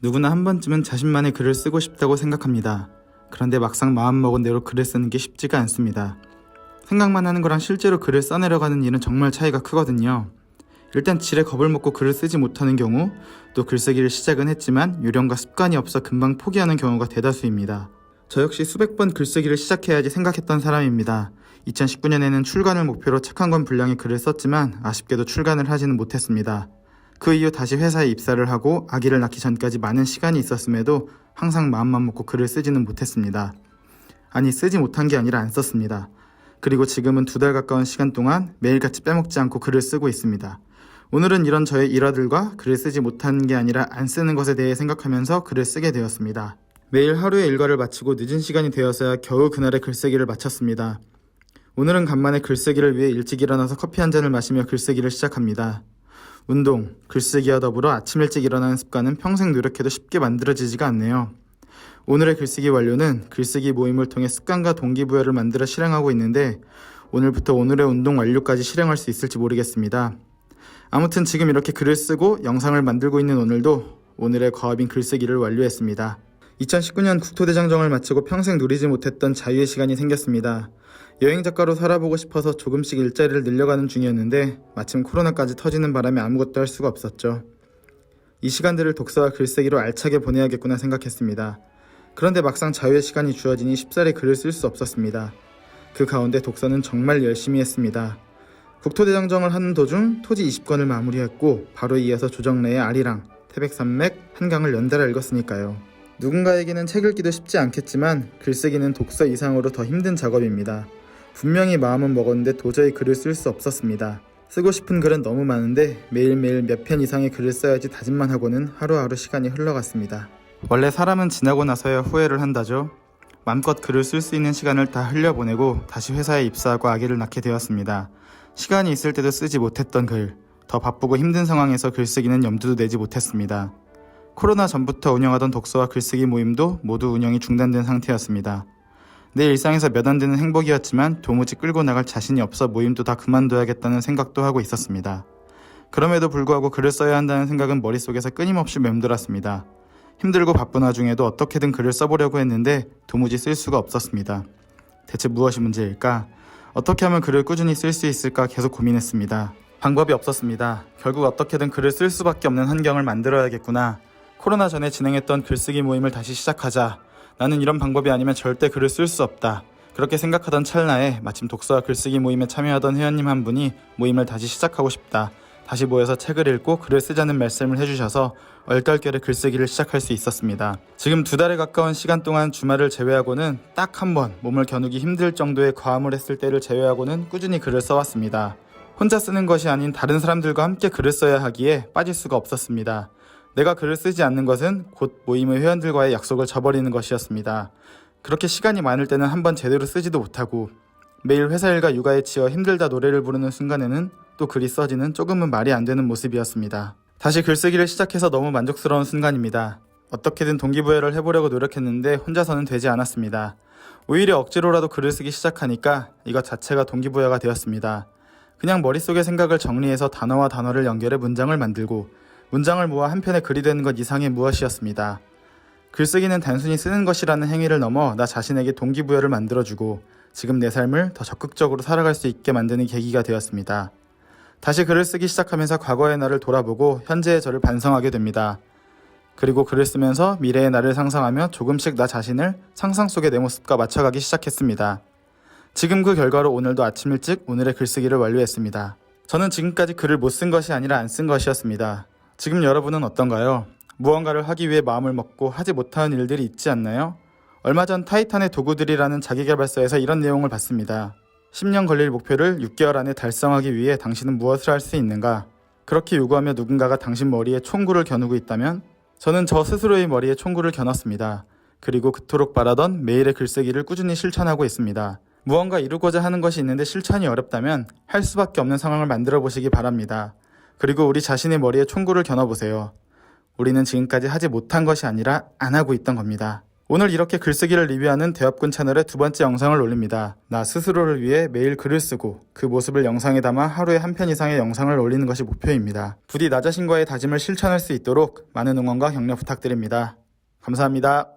누구나 한 번쯤은 자신만의 글을 쓰고 싶다고 생각합니다. 그런데 막상 마음먹은 대로 글을 쓰는 게 쉽지가 않습니다. 생각만 하는 거랑 실제로 글을 써내려가는 일은 정말 차이가 크거든요. 일단 질에 겁을 먹고 글을 쓰지 못하는 경우, 또 글쓰기를 시작은 했지만 요령과 습관이 없어 금방 포기하는 경우가 대다수입니다. 저 역시 수백 번 글쓰기를 시작해야지 생각했던 사람입니다. 2019년에는 출간을 목표로 책 한 권 분량의 글을 썼지만 아쉽게도 출간을 하지는 못했습니다. 그 이후 다시 회사에 입사를 하고 아기를 낳기 전까지 많은 시간이 있었음에도 항상 마음만 먹고 글을 쓰지는 못했습니다. 아니, 쓰지 못한 게 아니라 안 썼습니다. 그리고 지금은 2달 가까운 시간 동안 매일같이 빼먹지 않고 글을 쓰고 있습니다. 오늘은 이런 저의 일화들과 글을 쓰지 못한 게 아니라 안 쓰는 것에 대해 생각하면서 글을 쓰게 되었습니다. 매일 하루의 일과를 마치고 늦은 시간이 되어서야 겨우 그날의 글쓰기를 마쳤습니다. 오늘은 간만에 글쓰기를 위해 일찍 일어나서 커피 한 잔을 마시며 글쓰기를 시작합니다. 운동, 글쓰기와 더불어 아침 일찍 일어나는 습관은 평생 노력해도 쉽게 만들어지지가 않네요. 오늘의 글쓰기 완료는 글쓰기 모임을 통해 습관과 동기부여를 만들어 실행하고 있는데 오늘부터 오늘의 운동 완료까지 실행할 수 있을지 모르겠습니다. 아무튼 지금 이렇게 글을 쓰고 영상을 만들고 있는 오늘도 오늘의 과업인 글쓰기를 완료했습니다. 2019년 국토대장정을 마치고 평생 누리지 못했던 자유의 시간이 생겼습니다. 여행작가로 살아보고 싶어서 조금씩 일자리를 늘려가는 중이었는데 마침 코로나까지 터지는 바람에 아무것도 할 수가 없었죠. 이 시간들을 독서와 글쓰기로 알차게 보내야겠구나 생각했습니다. 그런데 막상 자유의 시간이 주어지니 쉽사리 글을 쓸 수 없었습니다. 그 가운데 독서는 정말 열심히 했습니다. 국토대장정을 하는 도중 토지 20권을 마무리했고 바로 이어서 조정래의 아리랑, 태백산맥, 한강을 연달아 읽었으니까요. 누군가에게는 책 읽기도 쉽지 않겠지만 글쓰기는 독서 이상으로 더 힘든 작업입니다. 분명히 마음은 먹었는데 도저히 글을 쓸 수 없었습니다. 쓰고 싶은 글은 너무 많은데 매일매일 몇 편 이상의 글을 써야지 다짐만 하고는 하루하루 시간이 흘러갔습니다. 원래 사람은 지나고 나서야 후회를 한다죠. 마음껏 글을 쓸 수 있는 시간을 다 흘려보내고 다시 회사에 입사하고 아기를 낳게 되었습니다. 시간이 있을 때도 쓰지 못했던 글, 더 바쁘고 힘든 상황에서 글쓰기는 염두도 내지 못했습니다. 코로나 전부터 운영하던 독서와 글쓰기 모임도 모두 운영이 중단된 상태였습니다. 내 일상에서 몇 안 되는 행복이었지만 도무지 끌고 나갈 자신이 없어 모임도 다 그만둬야겠다는 생각도 하고 있었습니다. 그럼에도 불구하고 글을 써야 한다는 생각은 머릿속에서 끊임없이 맴돌았습니다. 힘들고 바쁜 와중에도 어떻게든 글을 써보려고 했는데 도무지 쓸 수가 없었습니다. 대체 무엇이 문제일까? 어떻게 하면 글을 꾸준히 쓸 수 있을까 계속 고민했습니다. 방법이 없었습니다. 결국 어떻게든 글을 쓸 수밖에 없는 환경을 만들어야겠구나. 코로나 전에 진행했던 글쓰기 모임을 다시 시작하자. 나는 이런 방법이 아니면 절대 글을 쓸 수 없다. 그렇게 생각하던 찰나에 마침 독서와 글쓰기 모임에 참여하던 회원님 한 분이 모임을 다시 시작하고 싶다. 다시 모여서 책을 읽고 글을 쓰자는 말씀을 해주셔서 얼떨결에 글쓰기를 시작할 수 있었습니다. 지금 2달에 가까운 시간 동안 주말을 제외하고는 딱 한 번 몸을 겨누기 힘들 정도의 과음을 했을 때를 제외하고는 꾸준히 글을 써왔습니다. 혼자 쓰는 것이 아닌 다른 사람들과 함께 글을 써야 하기에 빠질 수가 없었습니다. 내가 글을 쓰지 않는 것은 곧 모임의 회원들과의 약속을 저버리는 것이었습니다. 그렇게 시간이 많을 때는 한번 제대로 쓰지도 못하고 매일 회사 일과 육아에 치여 힘들다 노래를 부르는 순간에는 또 글이 써지는 조금은 말이 안 되는 모습이었습니다. 다시 글쓰기를 시작해서 너무 만족스러운 순간입니다. 어떻게든 동기부여를 해보려고 노력했는데 혼자서는 되지 않았습니다. 오히려 억지로라도 글을 쓰기 시작하니까 이것 자체가 동기부여가 되었습니다. 그냥 머릿속의 생각을 정리해서 단어와 단어를 연결해 문장을 만들고 문장을 모아 한 편의 글이 되는 것 이상의 무엇이었습니다. 글쓰기는 단순히 쓰는 것이라는 행위를 넘어 나 자신에게 동기부여를 만들어주고 지금 내 삶을 더 적극적으로 살아갈 수 있게 만드는 계기가 되었습니다. 다시 글을 쓰기 시작하면서 과거의 나를 돌아보고 현재의 저를 반성하게 됩니다. 그리고 글을 쓰면서 미래의 나를 상상하며 조금씩 나 자신을 상상 속의 내 모습과 맞춰가기 시작했습니다. 지금 그 결과로 오늘도 아침 일찍 오늘의 글쓰기를 완료했습니다. 저는 지금까지 글을 못 쓴 것이 아니라 안 쓴 것이었습니다. 지금 여러분은 어떤가요? 무언가를 하기 위해 마음을 먹고 하지 못하는 일들이 있지 않나요? 얼마 전 타이탄의 도구들이라는 자기계발서에서 이런 내용을 봤습니다. 10년 걸릴 목표를 6개월 안에 달성하기 위해 당신은 무엇을 할 수 있는가? 그렇게 요구하며 누군가가 당신 머리에 총구를 겨누고 있다면 저는 저 스스로의 머리에 총구를 겨눴습니다. 그리고 그토록 바라던 매일의 글쓰기를 꾸준히 실천하고 있습니다. 무언가 이루고자 하는 것이 있는데 실천이 어렵다면 할 수밖에 없는 상황을 만들어 보시기 바랍니다. 그리고 우리 자신의 머리에 총구를 겨눠보세요. 우리는 지금까지 하지 못한 것이 아니라 안 하고 있던 겁니다. 오늘 이렇게 글쓰기를 리뷰하는 대업군 채널의 두 번째 영상을 올립니다. 나 스스로를 위해 매일 글을 쓰고 그 모습을 영상에 담아 하루에 한 편 이상의 영상을 올리는 것이 목표입니다. 부디 나 자신과의 다짐을 실천할 수 있도록 많은 응원과 격려 부탁드립니다. 감사합니다.